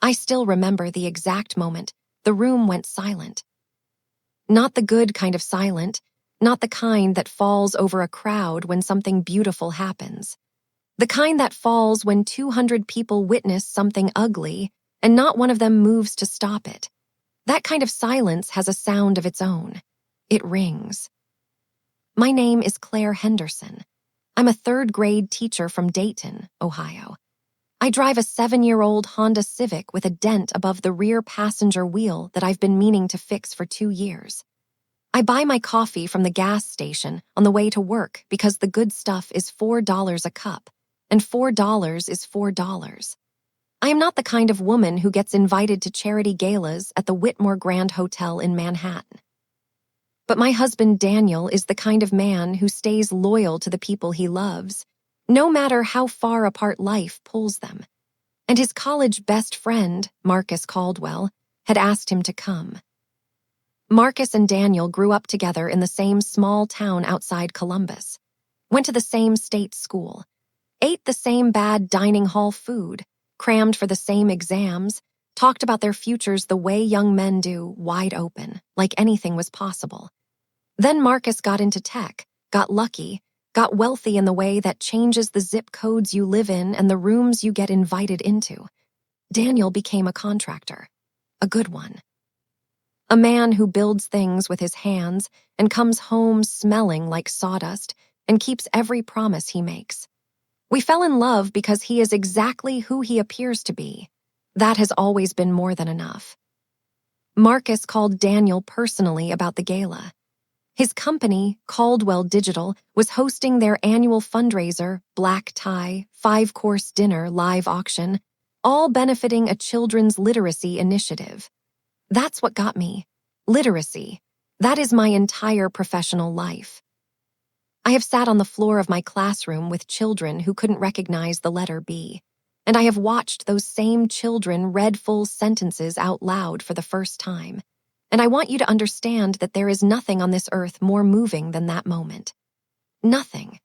I still remember the exact moment. The room went silent. Not the good kind of silent, not the kind that falls over a crowd when something beautiful happens. The kind that falls when 200 people witness something ugly and not one of them moves to stop it. That kind of silence has a sound of its own. It rings. My name is Claire Henderson. I'm a third-grade teacher from Dayton, Ohio. I drive a 7-year-old Honda Civic with a dent above the rear passenger wheel that I've been meaning to fix for 2 years. I buy my coffee from the gas station on the way to work because the good stuff is $4 a cup, and $4 is $4. I am not the kind of woman who gets invited to charity galas at the Whitmore Grand Hotel in Manhattan. But my husband Daniel is the kind of man who stays loyal to the people he loves, no matter how far apart life pulls them. And his college best friend, Marcus Caldwell, had asked him to come. Marcus and Daniel grew up together in the same small town outside Columbus, went to the same state school, ate the same bad dining hall food, crammed for the same exams, talked about their futures the way young men do, wide open, like anything was possible. Then Marcus got into tech, got lucky, got wealthy in the way that changes the zip codes you live in and the rooms you get invited into. Daniel became a contractor, a good one. A man who builds things with his hands and comes home smelling like sawdust and keeps every promise he makes. We fell in love because he is exactly who he appears to be. That has always been more than enough. Marcus called Daniel personally about the gala. His company, Caldwell Digital, was hosting their annual fundraiser, black tie, 5-course dinner, live auction, all benefiting a children's literacy initiative. That's what got me. Literacy. That is my entire professional life. I have sat on the floor of my classroom with children who couldn't recognize the letter B, and I have watched those same children read full sentences out loud for the first time. And I want you to understand that there is nothing on this earth more moving than that moment. Nothing.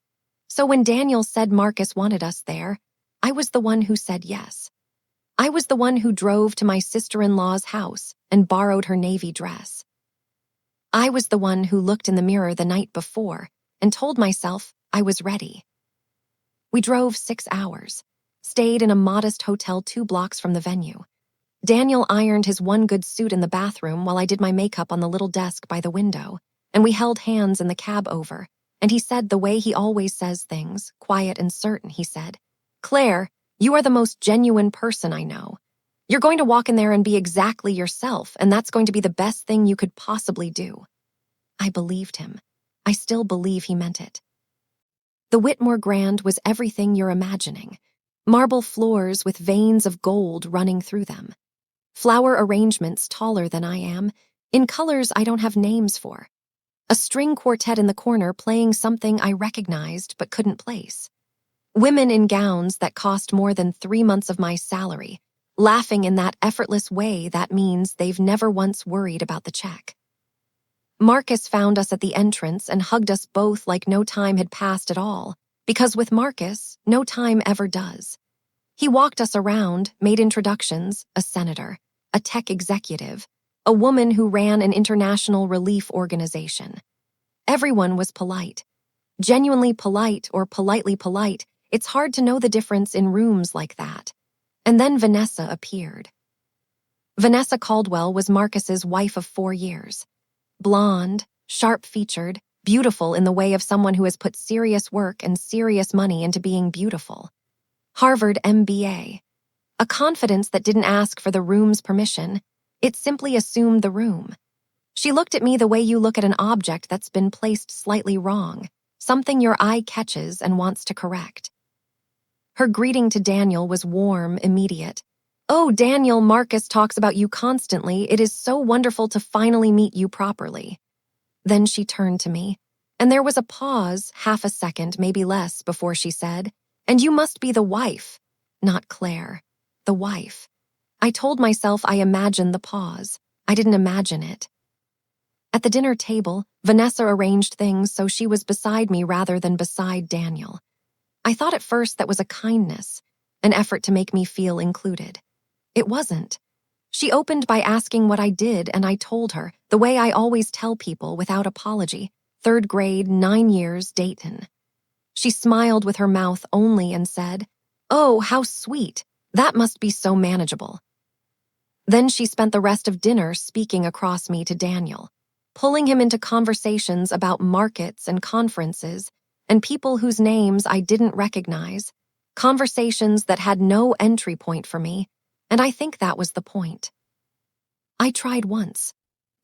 So when Daniel said Marcus wanted us there, I was the one who said yes. I was the one who drove to my sister-in-law's house and borrowed her navy dress. I was the one who looked in the mirror the night before and told myself I was ready. We drove 6 hours, stayed in a modest hotel 2 blocks from the venue. Daniel ironed his one good suit in the bathroom while I did my makeup on the little desk by the window, and we held hands in the cab over, and he said the way he always says things, quiet and certain, he said, "Claire, you are the most genuine person I know. You're going to walk in there and be exactly yourself, and that's going to be the best thing you could possibly do." I believed him. I still believe he meant it. The Whitmore Grand was everything you're imagining. Marble floors with veins of gold running through them. Flower arrangements taller than I am, in colors I don't have names for. A string quartet in the corner playing something I recognized but couldn't place. Women in gowns that cost more than 3 months of my salary, laughing in that effortless way that means they've never once worried about the check. Marcus found us at the entrance and hugged us both like no time had passed at all, because with Marcus, no time ever does. He walked us around, made introductions, a senator, a tech executive, a woman who ran an international relief organization. Everyone was polite. Genuinely polite or politely polite, it's hard to know the difference in rooms like that. And then Vanessa appeared. Vanessa Caldwell was Marcus's wife of 4 years. Blonde, sharp-featured, beautiful in the way of someone who has put serious work and serious money into being beautiful. Harvard MBA. A confidence that didn't ask for the room's permission. It simply assumed the room. She looked at me the way you look at an object that's been placed slightly wrong, something your eye catches and wants to correct. Her greeting to Daniel was warm, immediate. "Oh, Daniel, Marcus talks about you constantly. It is so wonderful to finally meet you properly." Then she turned to me, and there was a pause, half a second, maybe less, before she said, "And you must be the wife." Not Claire. The wife. I told myself I imagined the pause. I didn't imagine it. At the dinner table, Vanessa arranged things so she was beside me rather than beside Daniel. I thought at first that was a kindness, an effort to make me feel included. It wasn't. She opened by asking what I did, and I told her, the way I always tell people without apology. 3rd grade, 9 years, Dayton. She smiled with her mouth only and said, "Oh, how sweet. That must be so manageable." Then she spent the rest of dinner speaking across me to Daniel, pulling him into conversations about markets and conferences and people whose names I didn't recognize, conversations that had no entry point for me, and I think that was the point. I tried once.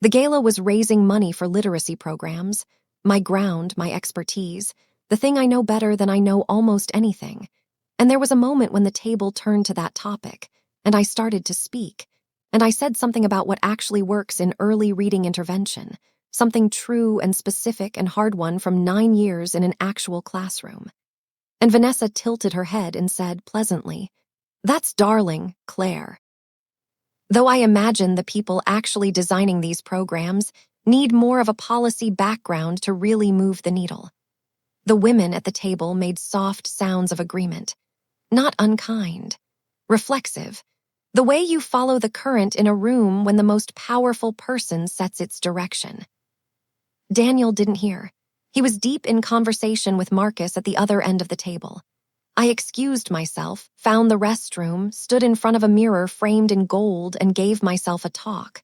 The gala was raising money for literacy programs, my ground, my expertise, the thing I know better than I know almost anything. And there was a moment when the table turned to that topic, and I started to speak. And I said something about what actually works in early reading intervention, something true and specific and hard won from 9 years in an actual classroom. And Vanessa tilted her head and said pleasantly, "That's darling, Claire." Though I imagine the people actually designing these programs need more of a policy background to really move the needle. The women at the table made soft sounds of agreement, not unkind, reflexive, the way you follow the current in a room when the most powerful person sets its direction. Daniel didn't hear. He was deep in conversation with Marcus at the other end of the table. I excused myself, found the restroom, stood in front of a mirror framed in gold, and gave myself a talk.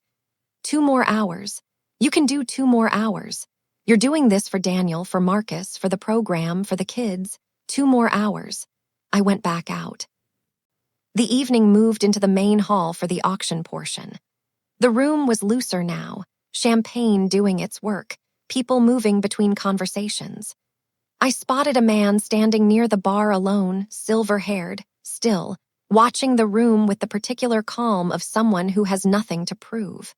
2 more hours. You can do 2 more hours. You're doing this for Daniel, for Marcus, for the program, for the kids. 2 more hours. I went back out. The evening moved into the main hall for the auction portion. The room was looser now, champagne doing its work, people moving between conversations. I spotted a man standing near the bar alone, silver-haired, still, watching the room with the particular calm of someone who has nothing to prove.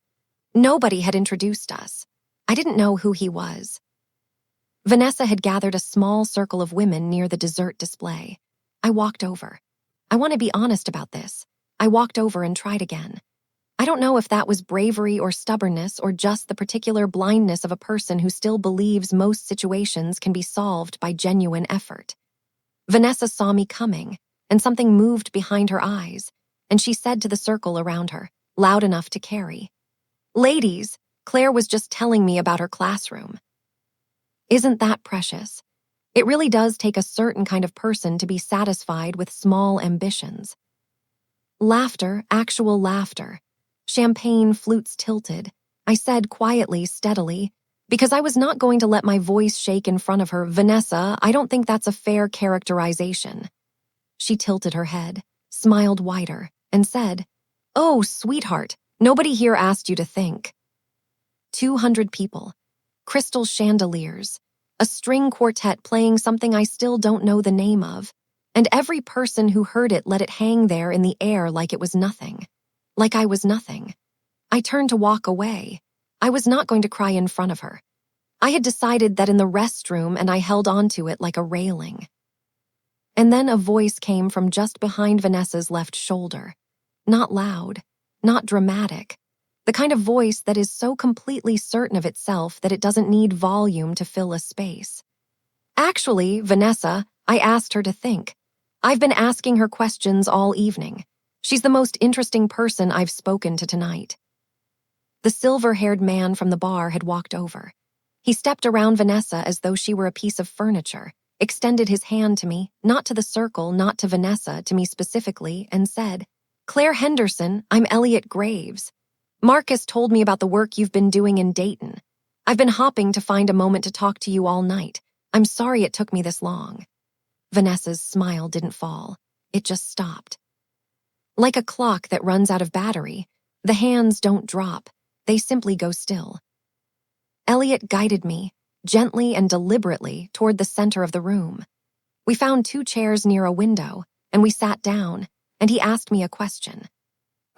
Nobody had introduced us. I didn't know who he was. Vanessa had gathered a small circle of women near the dessert display. I walked over. I want to be honest about this. I walked over and tried again. I don't know if that was bravery or stubbornness or just the particular blindness of a person who still believes most situations can be solved by genuine effort. Vanessa saw me coming, and something moved behind her eyes, and she said to the circle around her, loud enough to carry, "Ladies, Claire was just telling me about her classroom." Isn't that precious? It really does take a certain kind of person to be satisfied with small ambitions. Laughter, actual laughter. Champagne flutes tilted. I said quietly, steadily, because I was not going to let my voice shake in front of her, "Vanessa, I don't think that's a fair characterization." She tilted her head, smiled wider, and said, "Oh, sweetheart, nobody here asked you to think." 200 people, crystal chandeliers, a string quartet playing something I still don't know the name of, and every person who heard it let it hang there in the air like it was nothing. Like I was nothing. I turned to walk away. I was not going to cry in front of her. I had decided that in the restroom, and I held onto it like a railing. And then a voice came from just behind Vanessa's left shoulder. Not loud, not dramatic. The kind of voice that is so completely certain of itself that it doesn't need volume to fill a space. "Actually, Vanessa," I asked her to think. "I've been asking her questions all evening. She's the most interesting person I've spoken to tonight." The silver-haired man from the bar had walked over. He stepped around Vanessa as though she were a piece of furniture, extended his hand to me, not to the circle, not to Vanessa, to me specifically, and said, "Claire Henderson, I'm Elliot Graves. Marcus told me about the work you've been doing in Dayton. I've been hopping to find a moment to talk to you all night. I'm sorry it took me this long." Vanessa's smile didn't fall. It just stopped. Like a clock that runs out of battery, the hands don't drop. They simply go still. Elliot guided me, gently and deliberately, toward the center of the room. We found 2 chairs near a window, and we sat down, and he asked me a question.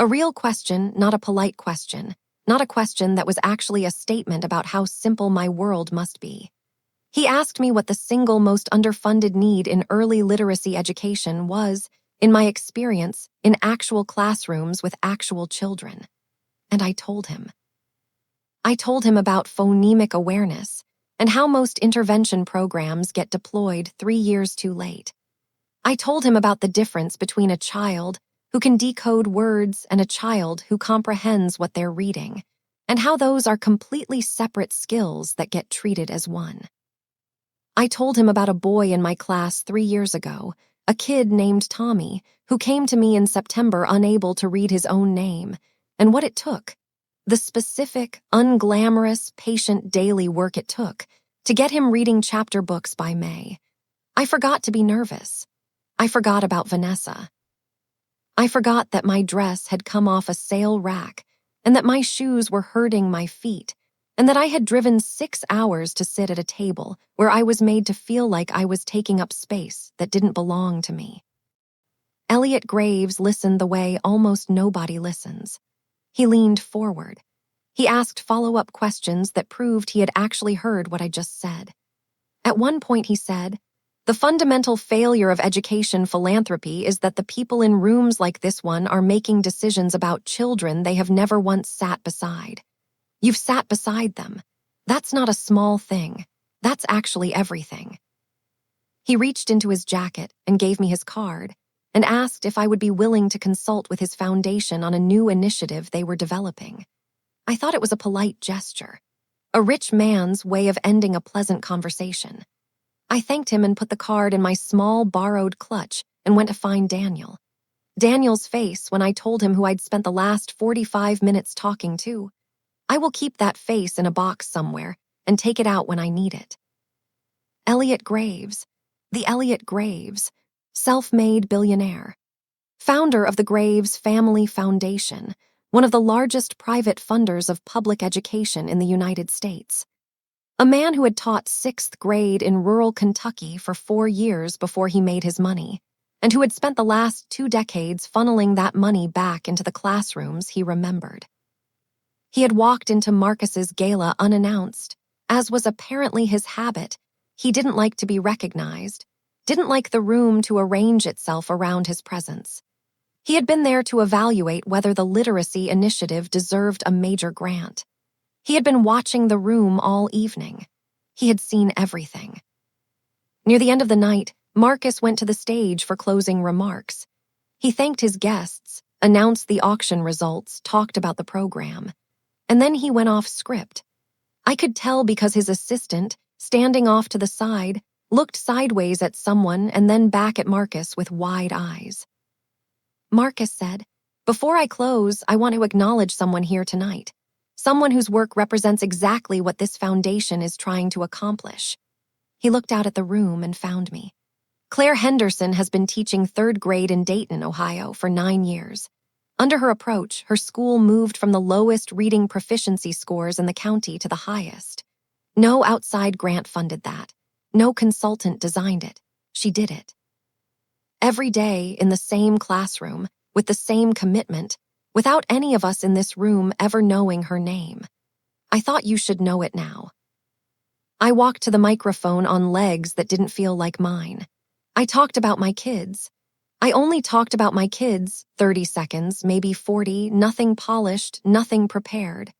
A real question, not a polite question, not a question that was actually a statement about how simple my world must be. He asked me what the single most underfunded need in early literacy education was, in my experience, in actual classrooms with actual children. And I told him. I told him about phonemic awareness and how most intervention programs get deployed 3 years too late. I told him about the difference between a child, who can decode words and a child who comprehends what they're reading, and how those are completely separate skills that get treated as one. I told him about a boy in my class 3 years ago, a kid named Tommy, who came to me in September unable to read his own name, and what it took, the specific, unglamorous, patient daily work it took to get him reading chapter books by May. I forgot to be nervous. I forgot about Vanessa. I forgot that my dress had come off a sale rack and that my shoes were hurting my feet and that I had driven 6 hours to sit at a table where I was made to feel like I was taking up space that didn't belong to me. Elliot Graves listened the way almost nobody listens. He leaned forward. He asked follow-up questions that proved he had actually heard what I just said. At one point he said, "The fundamental failure of education philanthropy is that the people in rooms like this one are making decisions about children they have never once sat beside. You've sat beside them. That's not a small thing. That's actually everything." He reached into his jacket and gave me his card and asked if I would be willing to consult with his foundation on a new initiative they were developing. I thought it was a polite gesture, a rich man's way of ending a pleasant conversation. I thanked him and put the card in my small, borrowed clutch and went to find Daniel. Daniel's face when I told him who I'd spent the last 45 minutes talking to. I will keep that face in a box somewhere and take it out when I need it. Elliot Graves, the Elliot Graves, self-made billionaire, founder of the Graves Family Foundation, one of the largest private funders of public education in the United States. A man who had taught 6th grade in rural Kentucky for 4 years before he made his money, and who had spent the last 2 decades funneling that money back into the classrooms he remembered. He had walked into Marcus's gala unannounced, as was apparently his habit. He didn't like to be recognized, didn't like the room to arrange itself around his presence. He had been there to evaluate whether the literacy initiative deserved a major grant. He had been watching the room all evening. He had seen everything. Near the end of the night, Marcus went to the stage for closing remarks. He thanked his guests, announced the auction results, talked about the program, and then he went off script. I could tell because his assistant, standing off to the side, looked sideways at someone and then back at Marcus with wide eyes. Marcus said, "Before I close, I want to acknowledge someone here tonight. Someone whose work represents exactly what this foundation is trying to accomplish." He looked out at the room and found me. Claire Henderson has been teaching 3rd grade in Dayton, Ohio, for 9 years. Under her approach, her school moved from the lowest reading proficiency scores in the county to the highest. No outside grant funded that. No consultant designed it. She did it. Every day, in the same classroom, with the same commitment, without any of us in this room ever knowing her name. I thought you should know it now. I walked to the microphone on legs that didn't feel like mine. I talked about my kids. I only talked about my kids, 30 seconds, maybe 40, nothing polished, nothing prepared.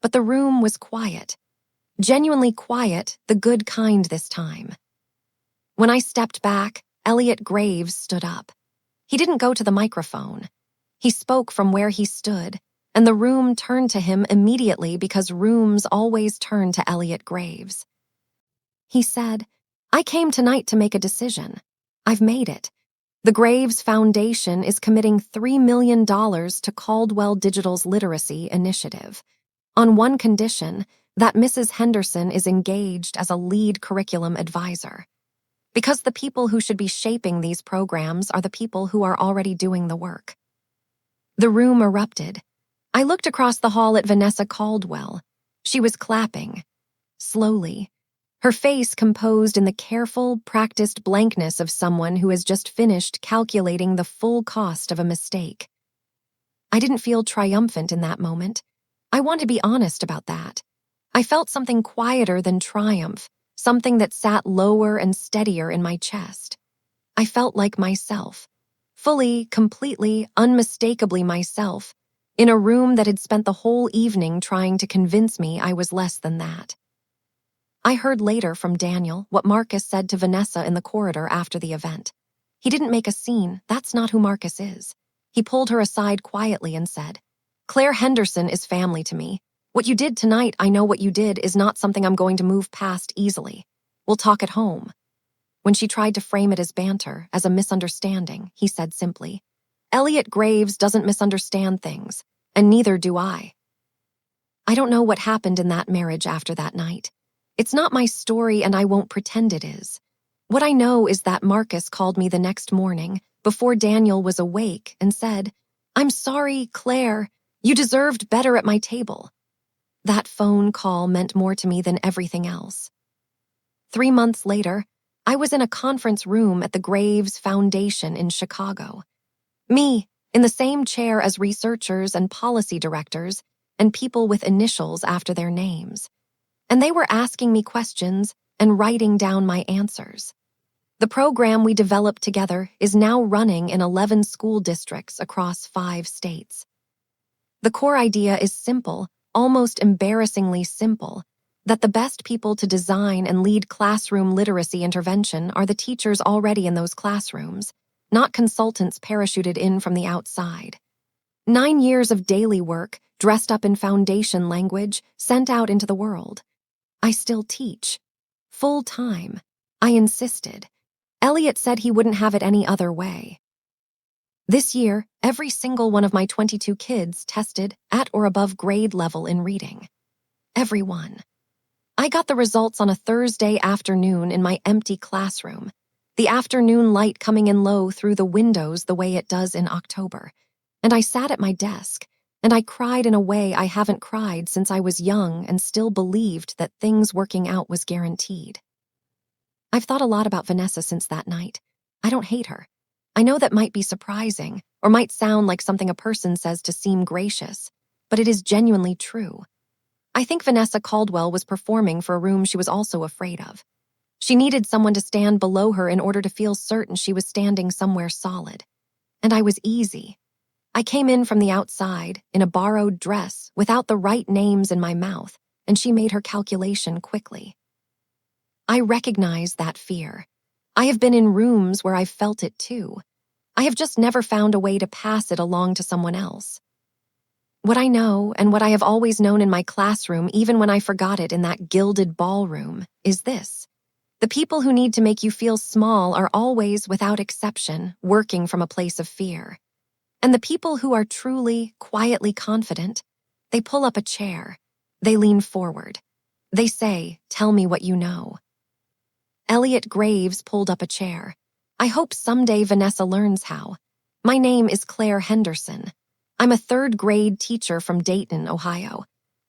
But the room was quiet. Genuinely quiet, the good kind this time. When I stepped back, Elliot Graves stood up. He didn't go to the microphone. He spoke from where he stood, and the room turned to him immediately because rooms always turn to Elliot Graves. He said, "I came tonight to make a decision. I've made it. The Graves Foundation is committing $3 million to Caldwell Digital's literacy initiative, on one condition, that Mrs. Henderson is engaged as a lead curriculum advisor. Because the people who should be shaping these programs are the people who are already doing the work." The room erupted. I looked across the hall at Vanessa Caldwell. She was clapping, slowly, her face composed in the careful, practiced blankness of someone who has just finished calculating the full cost of a mistake. I didn't feel triumphant in that moment. I want to be honest about that. I felt something quieter than triumph, something that sat lower and steadier in my chest. I felt like myself, fully, completely, unmistakably myself, in a room that had spent the whole evening trying to convince me I was less than that. I heard later from Daniel what Marcus said to Vanessa in the corridor after the event. He didn't make a scene, that's not who Marcus is. He pulled her aside quietly and said, "Claire Henderson is family to me. What you did tonight, I know what you did, is not something I'm going to move past easily. We'll talk at home." When she tried to frame it as banter, as a misunderstanding, he said simply, "Elliot Graves doesn't misunderstand things, and neither do I." I don't know what happened in that marriage after that night. It's not my story, and I won't pretend it is. What I know is that Marcus called me the next morning, before Daniel was awake, and said, "I'm sorry, Claire. You deserved better at my table." That phone call meant more to me than everything else. 3 months later, I was in a conference room at the Graves Foundation in Chicago. Me, in the same chair as researchers and policy directors and people with initials after their names. And they were asking me questions and writing down my answers. The program we developed together is now running in 11 school districts across 5 states. The core idea is simple, almost embarrassingly simple, that the best people to design and lead classroom literacy intervention are the teachers already in those classrooms, not consultants parachuted in from the outside. 9 years of daily work, dressed up in foundation language, sent out into the world. I still teach. Full time. I insisted. Elliot said he wouldn't have it any other way. This year, every single one of my 22 kids tested at or above grade level in reading. Every one. I got the results on a Thursday afternoon in my empty classroom, the afternoon light coming in low through the windows the way it does in October. And I sat at my desk, and I cried in a way I haven't cried since I was young and still believed that things working out was guaranteed. I've thought a lot about Vanessa since that night. I don't hate her. I know that might be surprising, or might sound like something a person says to seem gracious, but it is genuinely true. I think Vanessa Caldwell was performing for a room she was also afraid of. She needed someone to stand below her in order to feel certain she was standing somewhere solid. And I was easy. I came in from the outside, in a borrowed dress, without the right names in my mouth, and she made her calculation quickly. I recognize that fear. I have been in rooms where I've felt it too. I have just never found a way to pass it along to someone else. What I know, and what I have always known in my classroom, even when I forgot it in that gilded ballroom, is this. The people who need to make you feel small are always, without exception, working from a place of fear. And the people who are truly, quietly confident, they pull up a chair. They lean forward. They say, "Tell me what you know." Elliot Graves pulled up a chair. I hope someday Vanessa learns how. My name is Claire Henderson. I'm a 3rd grade teacher from Dayton, Ohio.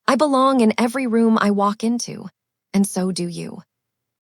I belong in every room I walk into, and so do you.